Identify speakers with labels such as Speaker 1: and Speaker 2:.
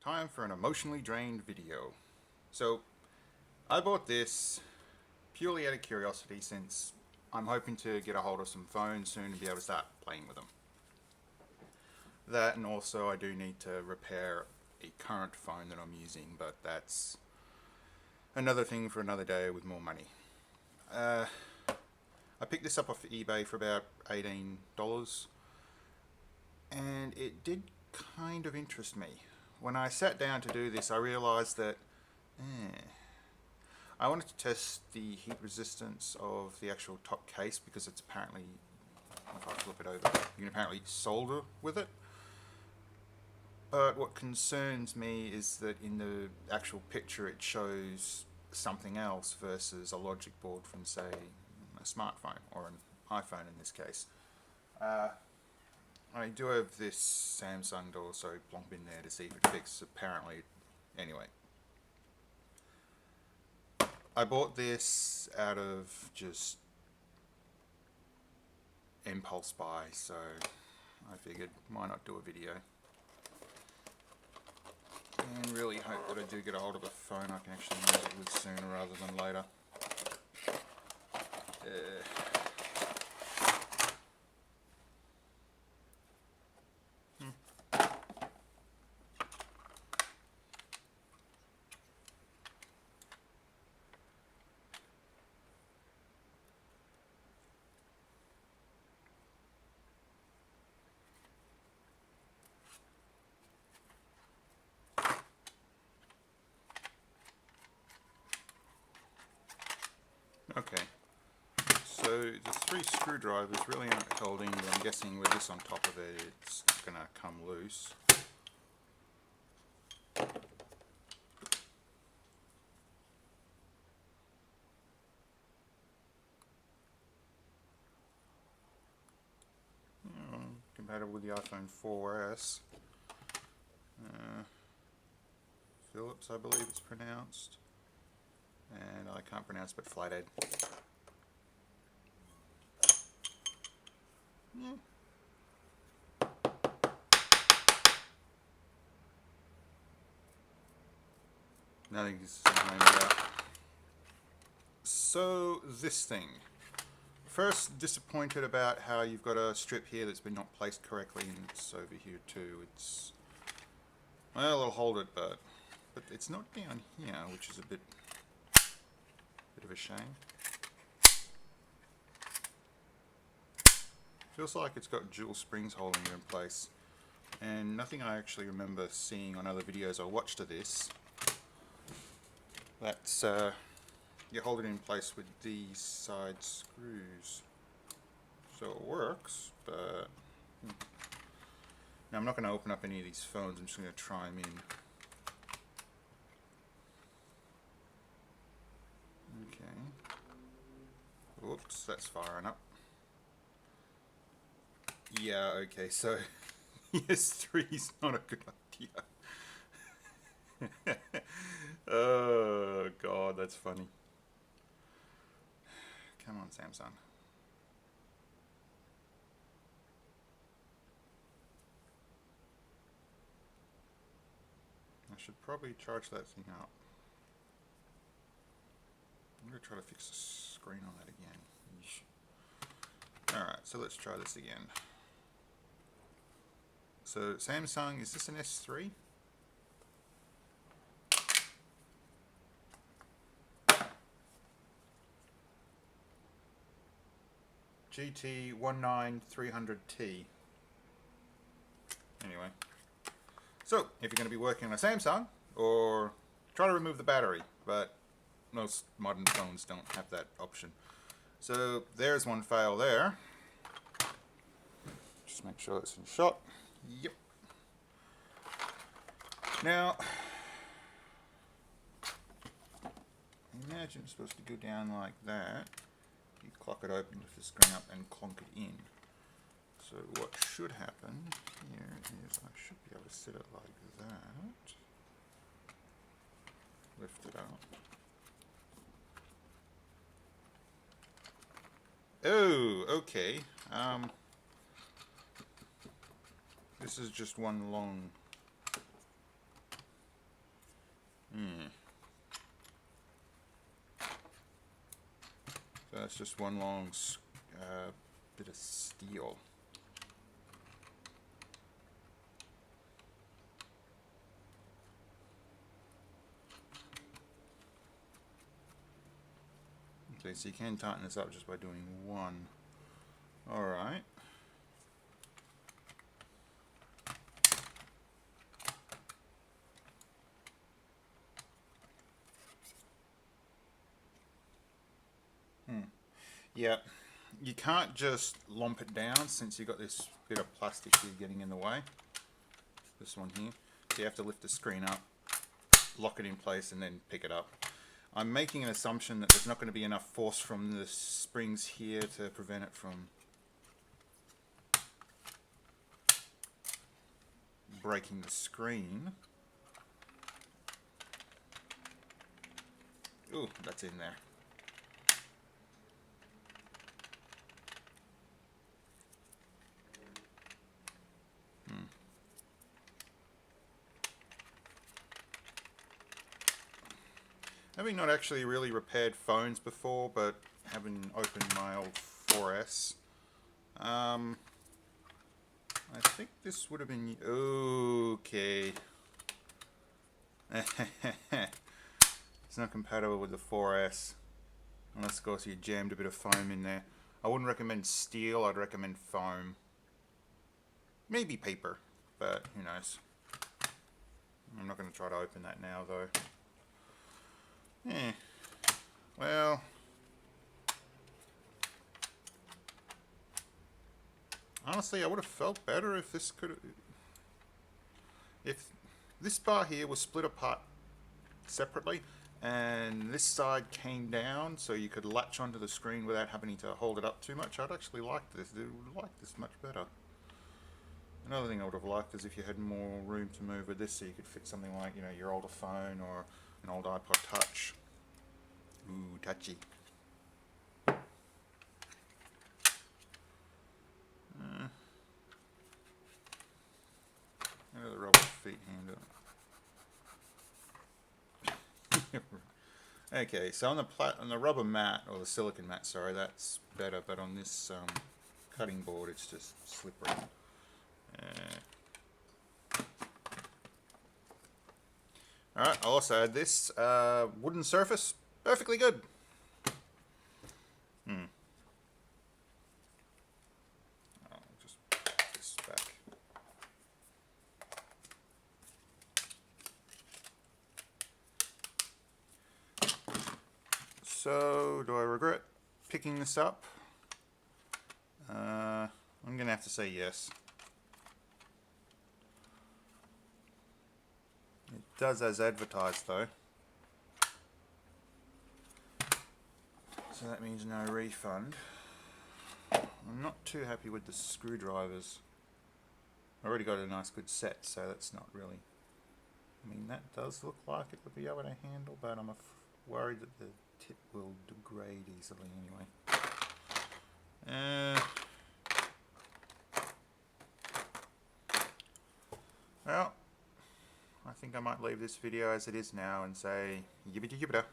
Speaker 1: time for an emotionally drained video. So, I bought this purely out of curiosity since I'm hoping to get a hold of some phones soon and be able to start playing with them. That, and also I do need to repair a current phone that I'm using, but that's another thing for another day with more money. I picked this up off eBay for about $18, and it did kind of interest me. When I sat down to do this, I realized that I wanted to test the heat resistance of the actual top case, because it's apparently, if I flip it over, you can apparently solder with it. But what concerns me is that in the actual picture it shows something else versus a logic board from, say, a smartphone or an iPhone in this case. I do have this Samsung to also plonk in there to see if it fixes, apparently. Anyway, I bought this out of just impulse buy, so I figured why not do a video. And really hope that I do get a hold of a phone I can actually use it with sooner rather than later. Okay, so the 3 screwdrivers really aren't holding, but I'm guessing with this on top of it, it's going to come loose. Compatible with the iPhone 4S. Philips, I believe it's pronounced. And I can't pronounce, but flathead. Yeah. Nothing is named about. So this thing. First, disappointed about how you've got a strip here that's been not placed correctly, and it's over here too. It's, well, it'll hold it, but it's not down here, which is a bit of a shame. Feels like it's got dual springs holding it in place, and nothing I actually remember seeing on other videos I watched of this. That's you hold it in place with these side screws, so it works. But now I'm not going to open up any of these phones. I'm just going to try them in. Okay. Whoops, that's firing up. Yeah, okay, so ES3 is not a good idea. Oh god, that's funny. Come on, Samsung. I should probably charge that thing up. I'm going to try to fix the screen on that again. Alright, so let's try this again. So Samsung, is this an S3? GT19300T. Anyway, so if you're going to be working on a Samsung, or try to remove the battery, but most modern phones don't have that option. So there's one fail there. Just make sure it's in shot. Yep. Now, imagine it's supposed to go down like that. You clock it open, lift the screen up, and clonk it in. So what should happen here is I should be able to set it like that. Lift it up. Oh, okay. This is just one long So that's just one long bit of steel. Okay, so you can tighten this up just by doing one. Alright. Yeah, you can't just lump it down since you've got this bit of plastic here getting in the way. This one here. So you have to lift the screen up, lock it in place, and then pick it up. I'm making an assumption that there's not going to be enough force from the springs here to prevent it from breaking the screen. Ooh, that's in there. Having not actually really repaired phones before, but having opened my old 4S, I think this would have been okay. It's not compatible with the 4S, unless of course you jammed a bit of foam in there. I wouldn't recommend steel. I'd recommend foam, maybe paper, but who knows. I'm not going to try to open that now though. Well, honestly, I would have felt better if this if this bar here was split apart separately and this side came down so you could latch onto the screen without having to hold it up too much. I'd actually like this. I would like this much better. Another thing I would have liked is if you had more room to move with this, so you could fit something like, you know, your older phone or an old iPod Touch. Ooh, touchy. How do the rubber feet handle? Okay, so on the rubber mat, or the silicon mat, sorry, that's better, but on this cutting board, it's just slippery. Alright, I'll also add this wooden surface, perfectly good. I'll just put this back. So, do I regret picking this up? I'm going to have to say yes. It does as advertised though. So that means no refund. I'm not too happy with the screwdrivers. I already got a nice good set, so that's not really... I mean, that does look like it would be able to handle, but I'm worried that the tip will degrade easily anyway. Well, I think I might leave this video as it is now and say yibbida yibbida.